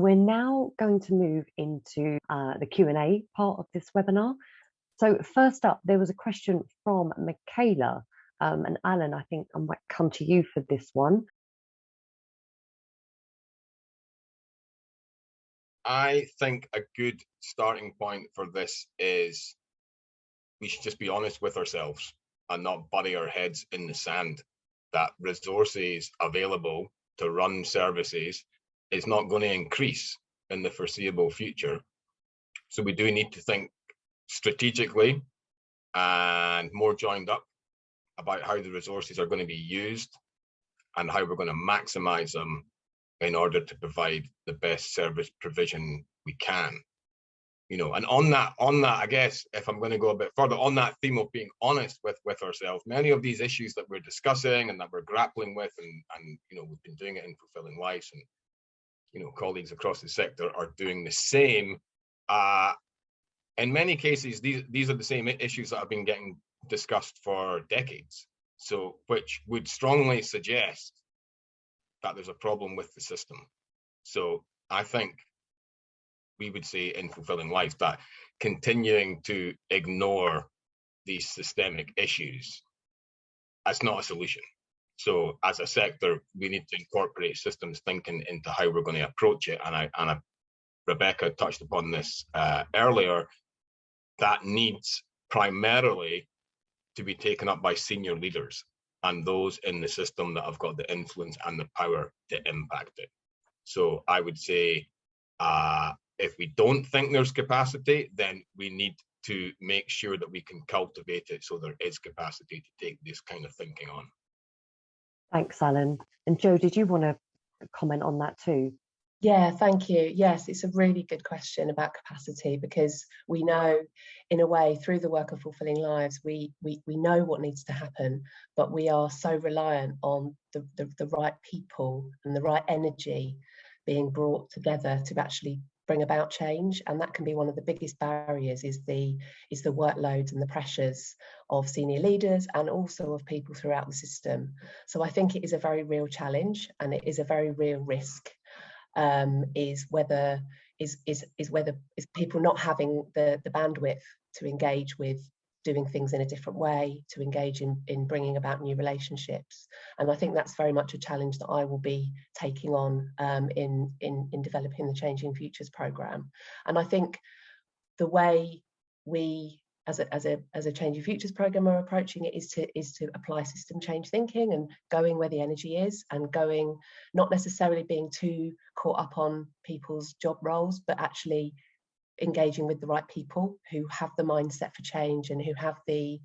we're now going to move into the Q&A part of this webinar. So first up, there was a question from Michaela, and Alan, I think I might come to you for this one. I think a good starting point for this is we should just be honest with ourselves and not bury our heads in the sand. That resources available to run services is not going to increase in the foreseeable future. So we do need to think strategically and more joined up about how the resources are going to be used and how we're going to maximize them in order to provide the best service provision we can. You know, and on that, I guess, if I'm going to go a bit further on that theme of being honest with ourselves, many of these issues that we're discussing and that we're grappling with, and you know, we've been doing it in Fulfilling Lives, and you know, colleagues across the sector are doing the same. In many cases, these are the same issues that have been getting discussed for decades. So, which would strongly suggest that there's a problem with the system. So I think we would say in Fulfilling Lives that continuing to ignore these systemic issues is not a solution. So as a sector, we need to incorporate systems thinking into how we're going to approach it. And Rebecca touched upon this earlier, that needs primarily to be taken up by senior leaders and those in the system that have got the influence and the power to impact it. So I would say, if we don't think there's capacity, then we need to make sure that we can cultivate it so there is capacity to take this kind of thinking on. Thanks, Alan. And Jo, did you want to comment on that too? Yeah, thank you. Yes, it's a really good question about capacity, because we know, in a way, through the work of Fulfilling Lives, we know what needs to happen, but we are so reliant on the right people and the right energy being brought together to actually bring about change. And that can be one of the biggest barriers, is the workloads and the pressures of senior leaders and also of people throughout the system. So I think it is a very real challenge, and it is a very real risk. Is whether people not having the bandwidth to engage with doing things in a different way, to engage in bringing about new relationships. And I think that's very much a challenge that I will be taking on in developing the Changing Futures programme. And I think the way we as a Changing Futures programme are approaching it is to apply system change thinking and going where the energy is, and going, not necessarily being too caught up on people's job roles, but actually engaging with the right people who have the mindset for change and who have the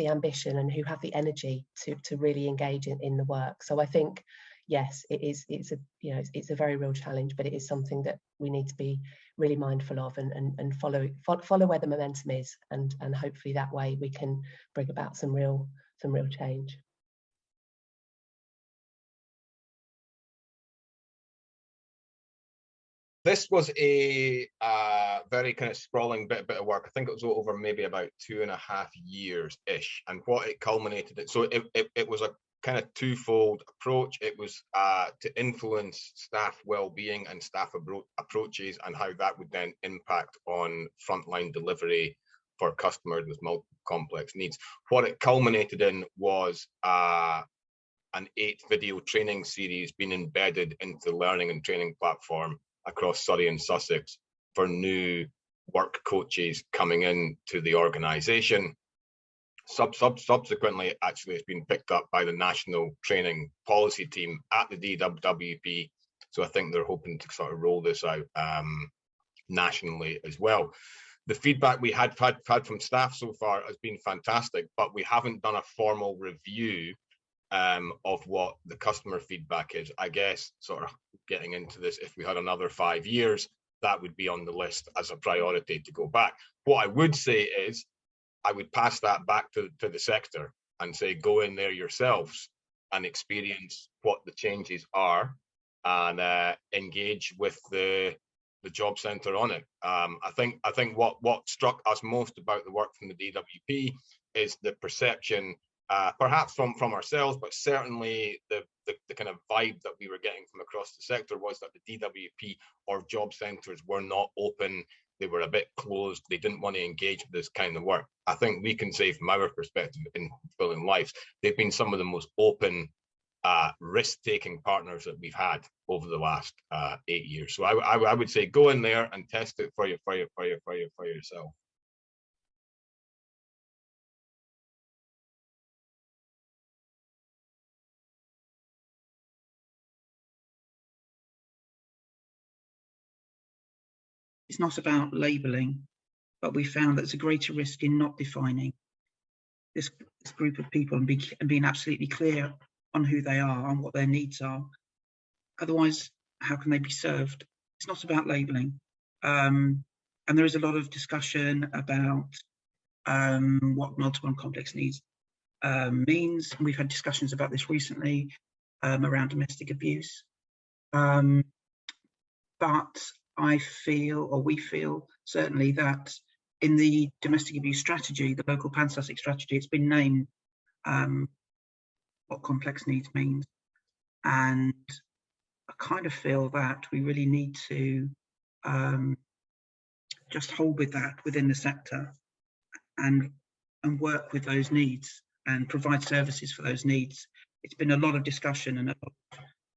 ambition and who have the energy to really engage in the work. So I think, yes, it's a very real challenge, but it is something that we need to be really mindful of and follow where the momentum is, and hopefully that way we can bring about some real change. This was a very kind of sprawling bit of work. I think it was over maybe about 2.5 years-ish, and what it culminated in, so it was a kind of twofold approach. It was to influence staff well-being and staff approaches, and how that would then impact on frontline delivery for customers with multiple complex needs. What it culminated in was an 8-video training series being embedded into the learning and training platform across Surrey and Sussex for new work coaches coming into the organisation. Subsequently, actually, it's been picked up by the National Training Policy Team at the DWP. So I think they're hoping to sort of roll this out nationally as well. The feedback we had from staff so far has been fantastic, but we haven't done a formal review of what the customer feedback is. I guess, sort of getting into this, if we had another 5 years, that would be on the list as a priority to go back. What I would say is, I would pass that back to the sector and say, go in there yourselves and experience what the changes are, and engage with the job centre on it. I think what struck us most about the work from the DWP is the perception perhaps from ourselves, but certainly the kind of vibe that we were getting from across the sector was that the DWP or job centres were not open. They were a bit closed. They didn't want to engage with this kind of work. I think we can say from our perspective in Fulfilling Lives, they've been some of the most open, risk-taking partners that we've had over the last 8 years. So I would say go in there and test it for yourself. It's not about labelling, but we found that there's a greater risk in not defining this group of people and being absolutely clear on who they are and what their needs are. Otherwise, how can they be served? It's not about labelling. And there is a lot of discussion about what multiple and complex needs means. And we've had discussions about this recently around domestic abuse. But I feel, or we feel certainly, that in the domestic abuse strategy, the local Pan Sussex strategy, it's been named what complex needs means. And I kind of feel that we really need to just hold with that within the sector and work with those needs and provide services for those needs. It's been a lot of discussion and a lot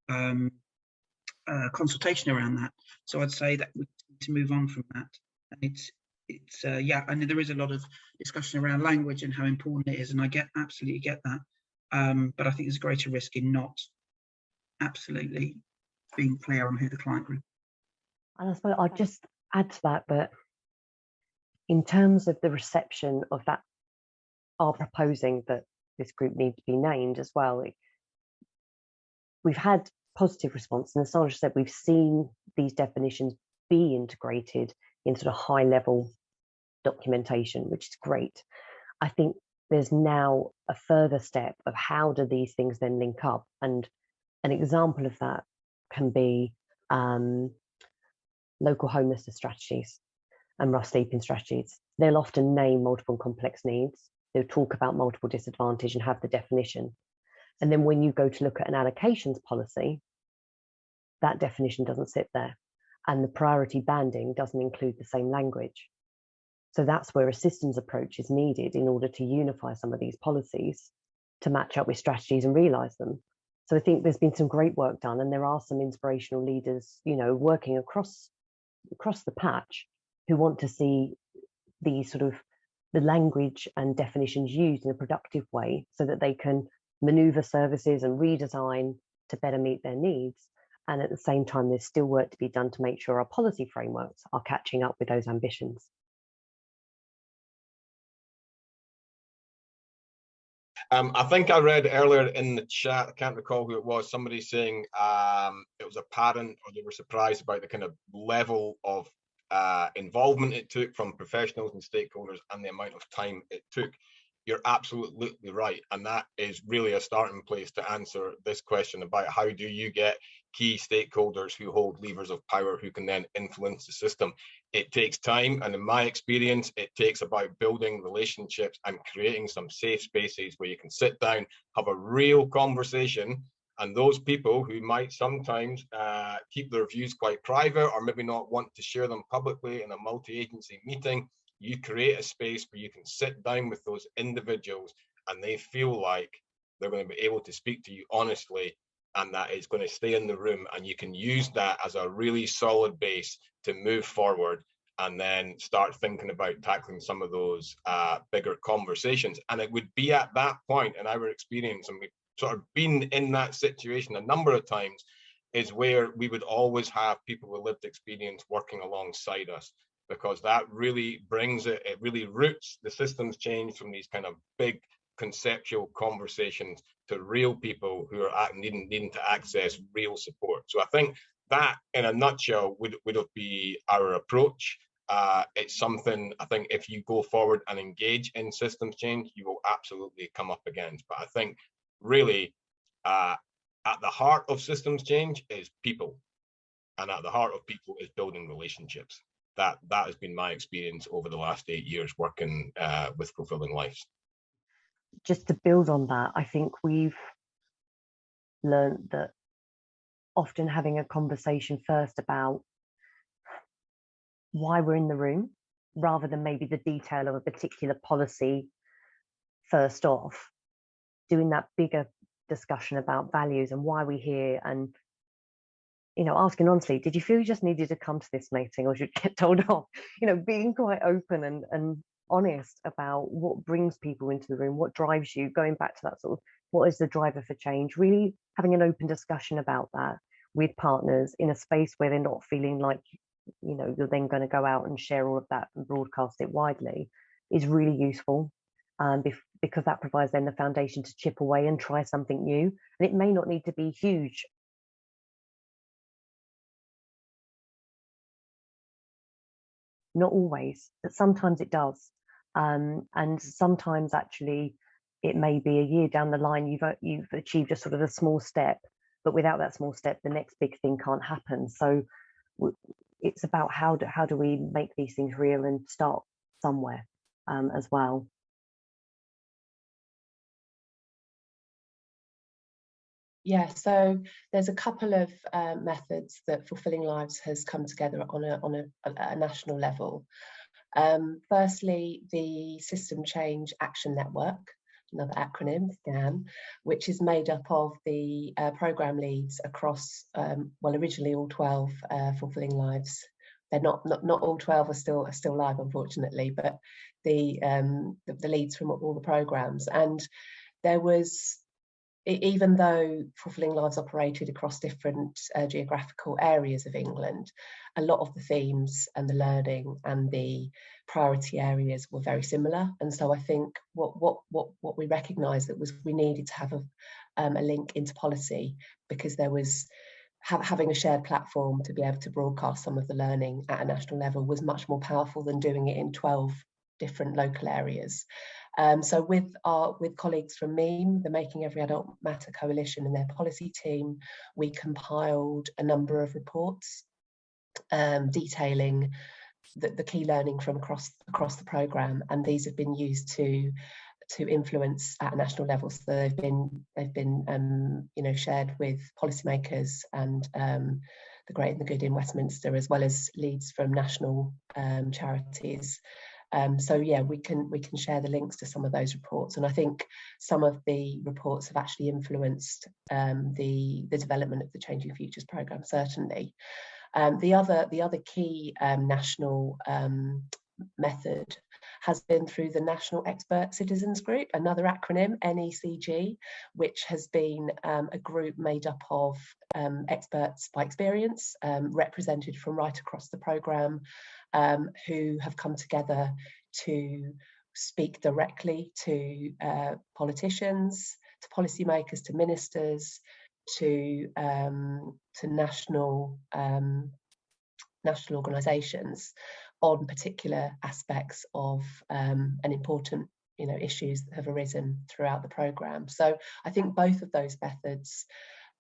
of consultation around that. So I'd say that we need to move on from that. And it's yeah, and there is a lot of discussion around language and how important it is, and I absolutely get that. But I think there's a greater risk in not absolutely being clear on who the client group is. And I suppose I'd just add to that in terms of the reception of that, are proposing that this group need to be named as well. We've had positive response, and as Sandra said, we've seen these definitions be integrated in sort of high level documentation, which is great. I think there's now a further step of how do these things then link up, and an example of that can be local homelessness strategies and rough sleeping strategies. They'll often name multiple and complex needs. They'll talk about multiple disadvantage and have the definition. And then when you go to look at an allocations policy, that definition doesn't sit there. And the priority banding doesn't include the same language. So that's where a systems approach is needed in order to unify some of these policies to match up with strategies and realise them. So I think there's been some great work done, and there are some inspirational leaders, you know, working across the patch who want to see these sort of the language and definitions used in a productive way so that they can maneuver services and redesign to better meet their needs. And at the same time, there's still work to be done to make sure our policy frameworks are catching up with those ambitions. I think I read earlier in the chat, I can't recall who it was, somebody saying it was apparent, or they were surprised about the kind of level of involvement it took from professionals and stakeholders and the amount of time it took. You're absolutely right. And that is really a starting place to answer this question about how do you get key stakeholders who hold levers of power who can then influence the system. It takes time, and in my experience, it takes about building relationships and creating some safe spaces where you can sit down, have a real conversation, and those people who might sometimes keep their views quite private or maybe not want to share them publicly in a multi-agency meeting, you create a space where you can sit down with those individuals and they feel like they're going to be able to speak to you honestly, and that is going to stay in the room, and you can use that as a really solid base to move forward and then start thinking about tackling some of those bigger conversations. And it would be at that point, in our experience, and we've sort of been in that situation a number of times, is where we would always have people with lived experience working alongside us, because that really brings it really roots the systems change from these kind of big conceptual conversations to real people who are needing to access real support. So I think that, in a nutshell, would be our approach. It's something I think if you go forward and engage in systems change, you will absolutely come up against. But I think really at the heart of systems change is people, and at the heart of people is building relationships. That has been my experience over the last 8 years working with Fulfilling Lives. just to build on that, I think we've learned that often having a conversation first about why we're in the room, rather than maybe the detail of a particular policy first off, doing that bigger discussion about values and why we're here, and asking honestly, did you feel you just needed to come to this meeting, or should you get told off? Being quite open and honest about what brings people into the room, what drives you, going back to that sort of what is the driver for change, really having an open discussion about that with partners in a space where they're not feeling like you're then going to go out and share all of that and broadcast it widely, is really useful, because that provides them the foundation to chip away and try something new. And it may not need to be huge. Not always, but sometimes it does. And sometimes actually it may be a year down the line you've achieved just sort of a small step, but without that small step, the next big thing can't happen. So it's about how do we make these things real and start somewhere as well. Yeah, so there's a couple of methods that Fulfilling Lives has come together on a national level. Firstly, the System Change Action Network, another acronym, SCAN, which is made up of the programme leads across, well, originally all 12 Fulfilling Lives. They're not all 12 are still live, unfortunately, but the leads from all the programmes. And there was, even though Fulfilling Lives operated across different geographical areas of England, a lot of the themes and the learning and the priority areas were very similar. And so I think what we recognised that was we needed to have a link into policy, because there was having a shared platform to be able to broadcast some of the learning at a national level was much more powerful than doing it in 12 different local areas. So with colleagues from MEME, the Making Every Adult Matter Coalition, and their policy team, we compiled a number of reports detailing the key learning from across the programme, and these have been used to influence at a national level. So they've been shared with policymakers and the Great and the Good in Westminster, as well as leads from national charities. So yeah, we can share the links to some of those reports, and I think some of the reports have actually influenced the development of the Changing Futures programme, certainly. The other key national method has been through the National Expert Citizens Group, another acronym, NECG, which has been a group made up of experts by experience, represented from right across the programme, who have come together to speak directly to politicians, to policymakers, to ministers, to national organisations on particular aspects of and important issues that have arisen throughout the programme. So I think both of those methods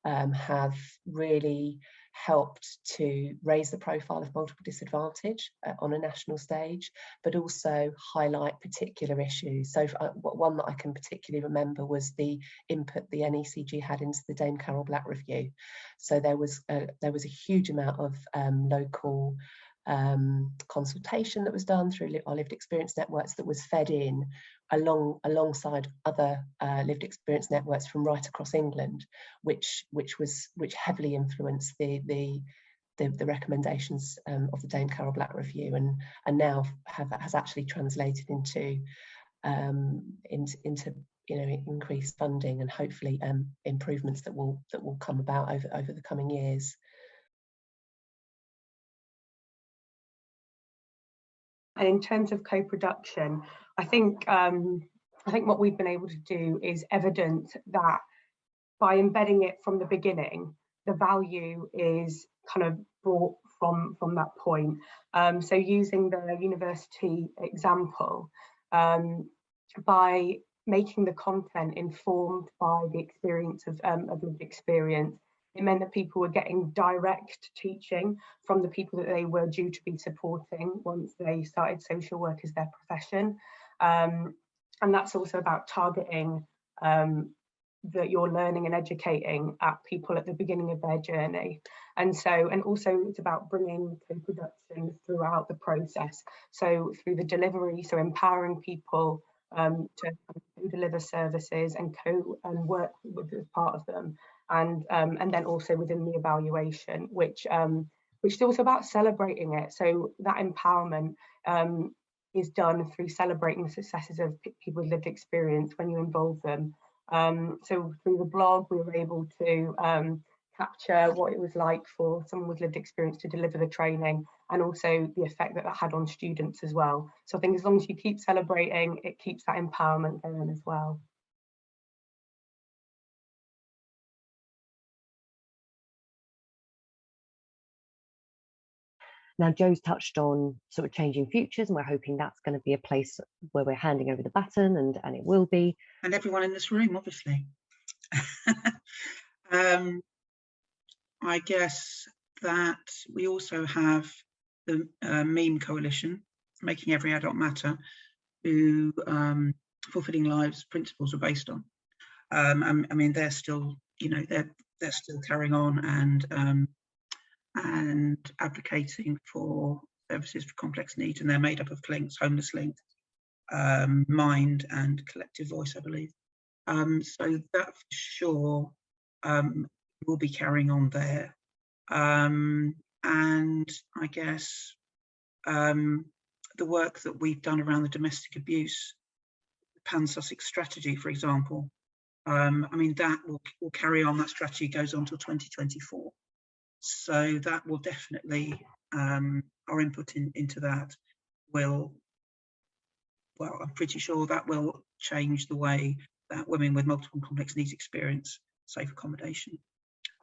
have really helped to raise the profile of multiple disadvantage on a national stage, but also highlight particular issues. So one that I can particularly remember was the input the NECG had into the Dame Carol Black Review. So there was a huge amount of local consultation that was done through our lived experience networks that was fed in alongside other lived experience networks from right across England, which heavily influenced the recommendations of the Dame Carol Black Review, and now has actually translated into increased funding and hopefully improvements that will come about over the coming years. And in terms of co-production, I think what we've been able to do is evidence that by embedding it from the beginning, the value is kind of brought from that point. So using the university example, by making the content informed by the experience of lived experience, it meant that people were getting direct teaching from the people that they were due to be supporting once they started social work as their profession. And that's also about targeting that you're learning and educating at people at the beginning of their journey. And also it's about bringing co-production throughout the process. So through the delivery, so empowering people to deliver services and work with as part of them. And then also within the evaluation, which is also about celebrating it. So that empowerment is done through celebrating the successes of people with lived experience when you involve them. So through the blog, we were able to capture what it was like for someone with lived experience to deliver the training, and also the effect that had on students as well. So I think as long as you keep celebrating, it keeps that empowerment going as well. Now, Joe's touched on sort of changing futures, and we're hoping that's going to be a place where we're handing over the baton, and it will be. And everyone in this room, obviously. I guess that we also have the meme coalition, Making Every Adult Matter, who Fulfilling Lives principles are based on. I mean, they're still, you know, they're still carrying on and advocating for services for complex needs, and they're made up of links, Homeless Link, Mind, and Collective Voice, I believe. So that for sure will be carrying on there. And I guess the work that we've done around the domestic abuse, Pan Sussex strategy, for example, I mean, that will carry on. That strategy goes on till 2024. So that will definitely, our input into that will, well, I'm pretty sure that will change the way that women with multiple complex needs experience safe accommodation.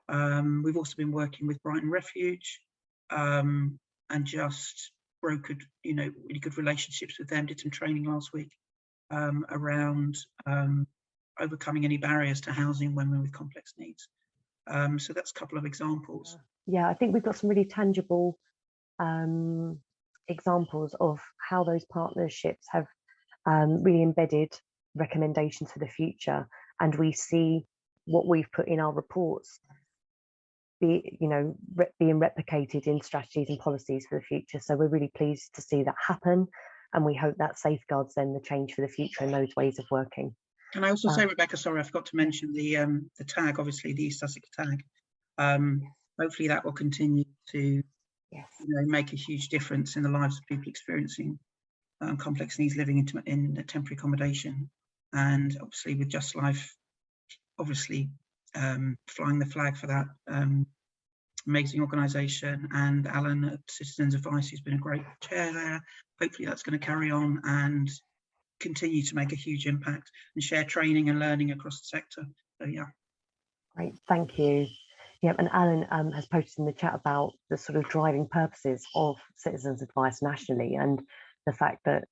We've also been working with Brighton Refuge and just brokered, you know, really good relationships with them, did some training last week around overcoming any barriers to housing women with complex needs. So that's a couple of examples. Yeah, I think we've got some really tangible examples of how those partnerships have really embedded recommendations for the future, and we see what we've put in our reports being replicated in strategies and policies for the future. So we're really pleased to see that happen, and we hope that safeguards then the change for the future in those ways of working. Can I also say, Rebecca, sorry, I forgot to mention the tag, obviously the East Sussex tag. Hopefully that will continue to make a huge difference in the lives of people experiencing complex needs living in a temporary accommodation. And obviously with Just Life, obviously flying the flag for that amazing organisation, and Alan at Citizens Advice, who's been a great chair there. Hopefully that's going to carry on and continue to make a huge impact and share training and learning across the sector. So yeah. Great, thank you. Yeah, and Alan has posted in the chat about the sort of driving purposes of Citizens Advice nationally, and the fact that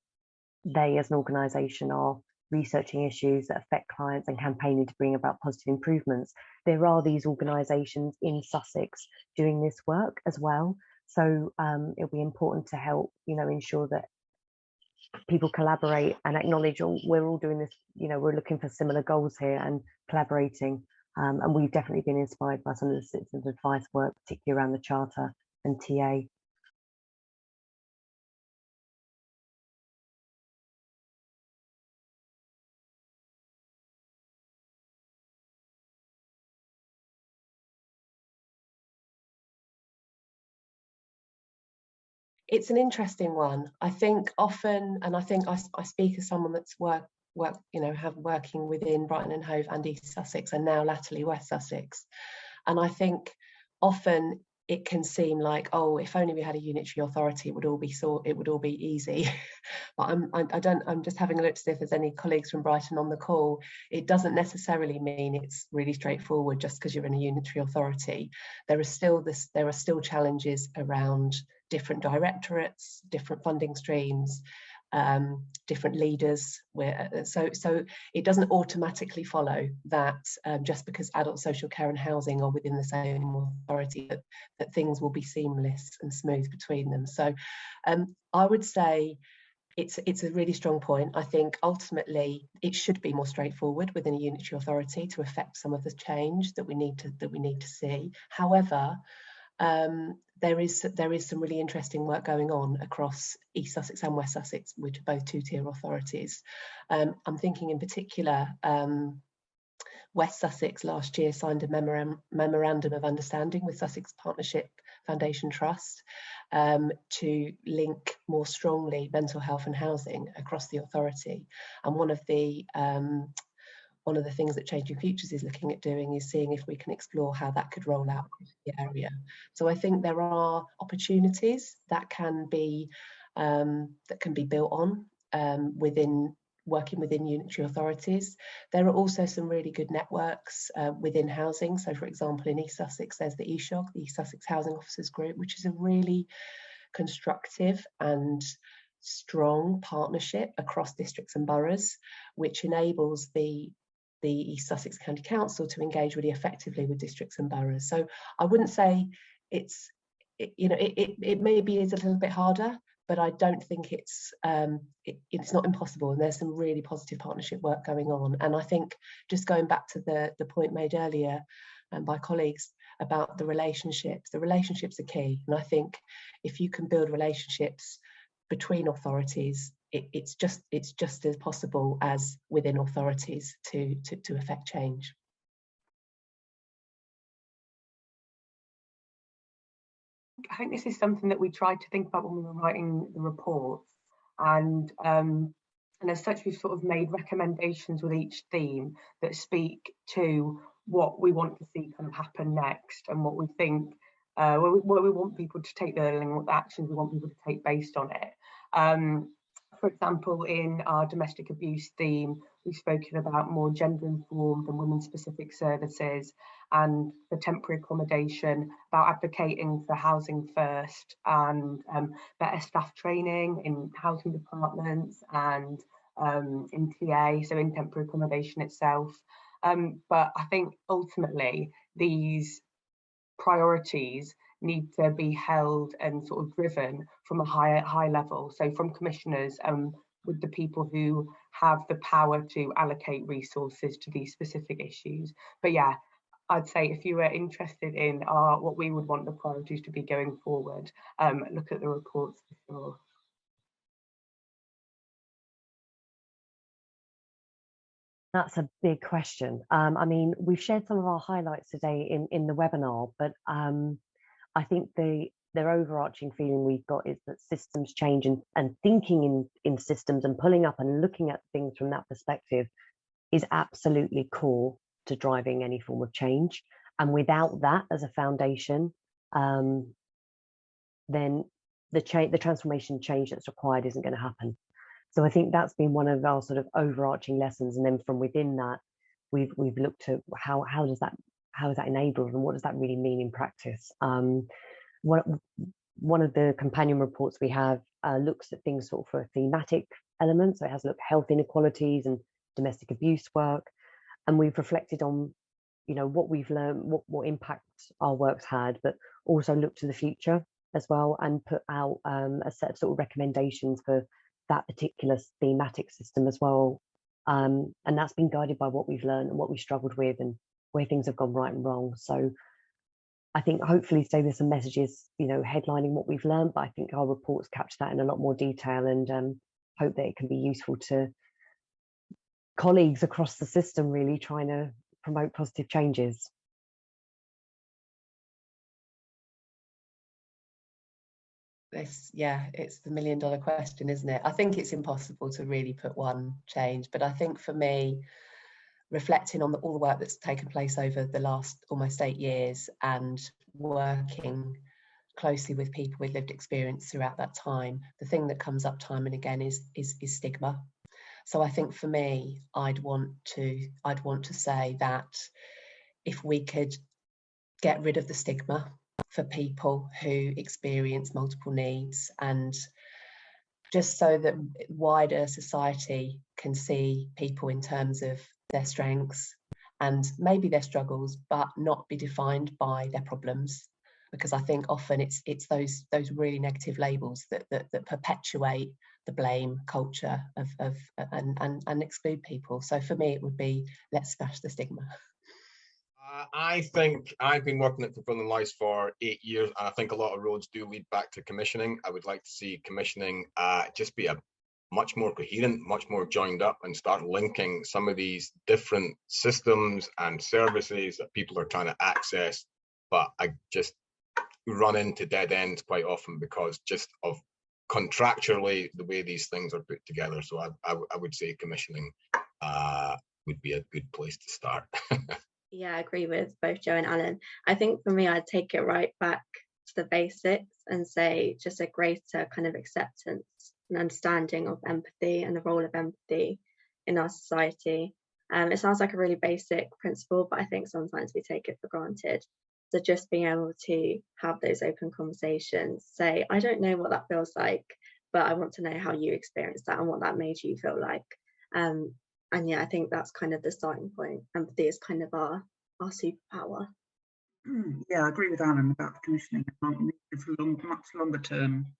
they as an organisation are researching issues that affect clients and campaigning to bring about positive improvements. There are these organisations in Sussex doing this work as well. So it'll be important to help, ensure that people collaborate and acknowledge we're all doing this, we're looking for similar goals here and collaborating. And we've definitely been inspired by some of the Citizens Advice work, particularly around the Charter and TA. It's an interesting one. I think often, and I think I speak as someone that's working within Brighton and Hove and East Sussex, and now latterly West Sussex. And I think often it can seem like, oh, if only we had a unitary authority, it would all be easy. But I'm just having a look to see if there's any colleagues from Brighton on the call. It doesn't necessarily mean it's really straightforward just because you're in a unitary authority. There are still challenges around different directorates, different funding streams, different leaders. So it doesn't automatically follow that just because adult social care and housing are within the same authority that things will be seamless and smooth between them. So I would say it's a really strong point. I think ultimately it should be more straightforward within a unitary authority to affect some of the change that we need to see. However, there is some really interesting work going on across East Sussex and West Sussex, which are both two-tier authorities. I'm thinking in particular, West Sussex last year signed a memorandum of understanding with Sussex Partnership Foundation Trust to link more strongly mental health and housing across the authority. And one of the things that Changing Futures is looking at doing is seeing if we can explore how that could roll out across the area. So I think there are opportunities that can be built on working within unitary authorities. There are also some really good networks within housing. So for example, in East Sussex, there's the ESHOG, the East Sussex Housing Officers Group, which is a really constructive and strong partnership across districts and boroughs, which enables the East Sussex County Council to engage really effectively with districts and boroughs. So I wouldn't say it maybe is a little bit harder, but I don't think it's not impossible, and there's some really positive partnership work going on. And I think just going back to the point made earlier by colleagues about the relationships are key. And I think if you can build relationships between authorities, it's just as possible as within authorities to affect change. I think this is something that we tried to think about when we were writing the reports, and as such we've sort of made recommendations with each theme that speak to what we want to see kind of happen next, and what we think where we want people to take the learning, what actions we want people to take based on it. For example, in our domestic abuse theme, we've spoken about more gender-informed and women-specific services, and for temporary accommodation, about advocating for housing first and better staff training in housing departments and in TA, so in temporary accommodation itself. But I think ultimately these priorities need to be held and sort of driven from a high level, so from commissioners with the people who have the power to allocate resources to these specific issues. But yeah, I'd say if you were interested in what we would want the priorities to be going forward, look at the reports for sure. That's a big question. I mean, we've shared some of our highlights today in the webinar, but I think their overarching feeling we've got is that systems change, and thinking in systems and pulling up and looking at things from that perspective is absolutely core to driving any form of change. And without that as a foundation, then the transformation change that's required isn't going to happen. So I think that's been one of our sort of overarching lessons. And then from within that, we've looked at how is that enabled, and what does that really mean in practice. One of the companion reports we have looks at things sort of for a thematic element. So it has looked at health inequalities and domestic abuse work, and we've reflected on what we've learned, what impact our work's had, but also looked to the future as well, and put out a set of sort of recommendations for that particular thematic system as well. And that's been guided by what we've learned and what we struggled with and where things have gone right and wrong. So I think hopefully today there's some messages, headlining what we've learned, but I think our reports capture that in a lot more detail, and hope that it can be useful to colleagues across the system really trying to promote positive changes. It's the $1 million question, isn't it? I think it's impossible to really put one change, but I think for me, reflecting on all the work that's taken place over the last almost 8 years and working closely with people with lived experience throughout that time, the thing that comes up time and again is stigma. So I think for me, I'd want to say that if we could get rid of the stigma for people who experience multiple needs, and just so that wider society can see people in terms of their strengths and maybe their struggles, but not be defined by their problems. because I think often it's those really negative labels that perpetuate the blame culture and exclude people. So for me, it would be, let's smash the stigma. I think I've been working at Fulfilliong Lives for 8 years, and I think a lot of roads do lead back to commissioning. I would like to see commissioning just be a much more coherent, much more joined up, and start linking some of these different systems and services that people are trying to access. But I just run into dead ends quite often because just of contractually the way these things are put together. So I would say commissioning would be a good place to start. Yeah, I agree with both Joe and Alan. I think for me, I'd take it right back to the basics and say just a greater kind of acceptance and understanding of empathy and the role of empathy in our society. It sounds like a really basic principle, but I think sometimes we take it for granted. So just being able to have those open conversations, say, I don't know what that feels like, but I want to know how you experienced that and what that made you feel like. And yeah, I think that's kind of the starting point. Empathy is kind of our superpower. Yeah, I agree with Alan about the commissioning. It's much longer term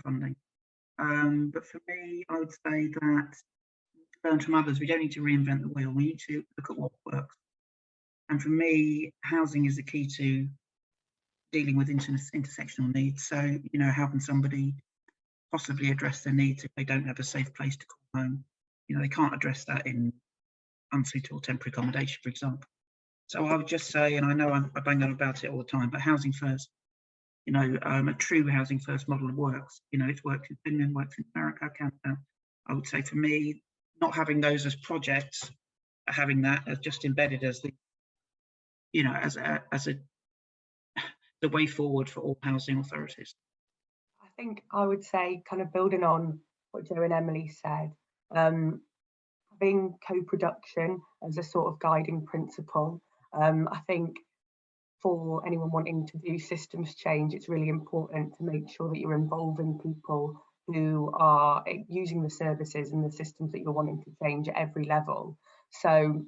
funding. But for me, I would say that, learn from others, we don't need to reinvent the wheel. We need to look at what works. And for me, housing is the key to dealing with intersectional needs. So, you know, how can somebody possibly address their needs if they don't have a safe place to call home? You know, they can't address that in unsuitable temporary accommodation, for example. So I would just say, and I know I bang on about it all the time, but housing first. You know, a true housing first model works. You know, it's worked in Finland, works in America, Canada. I would say for me, not having those as projects, having that as just embedded as the, you know, as the way forward for all housing authorities. I think I would say, kind of building on what Joe and Emily said, having co-production as a sort of guiding principle. I think for anyone wanting to do systems change, it's really important to make sure that you're involving people who are using the services and the systems that you're wanting to change at every level. So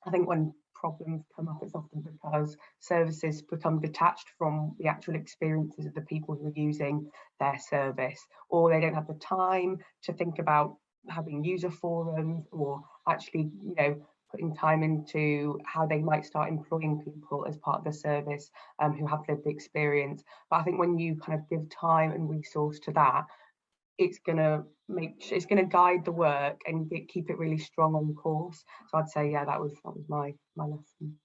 I think when problems come up, it's often because services become detached from the actual experiences of the people who are using their service, or they don't have the time to think about having user forums, or actually, you know, putting time into how they might start employing people as part of the service who have lived the experience. But I think when you kind of give time and resource to that, it's going to guide the work and keep it really strong on course. So I'd say, yeah, that was my lesson.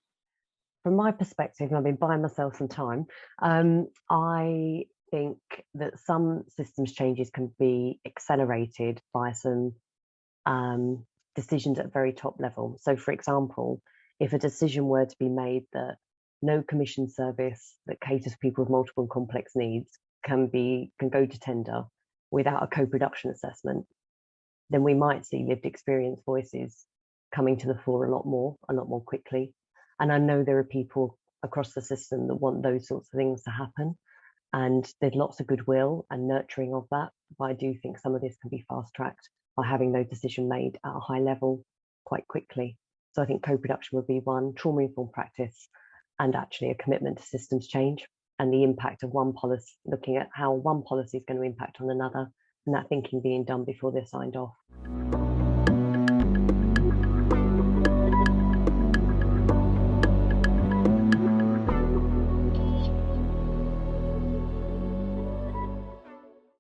From my perspective, and I've been buying myself some time, I think that some systems changes can be accelerated by some decisions at very top level. So for example, if a decision were to be made that no commission service that caters for people with multiple and complex needs can go to tender without a co-production assessment, then we might see lived experience voices coming to the fore a lot more quickly. And I know there are people across the system that want those sorts of things to happen, and there's lots of goodwill and nurturing of that. But I do think some of this can be fast-tracked by having no decision made at a high level quite quickly. So I think co-production would be one, trauma-informed practice, and actually a commitment to systems change and the impact of one policy, looking at how one policy is going to impact on another, and that thinking being done before they're signed off.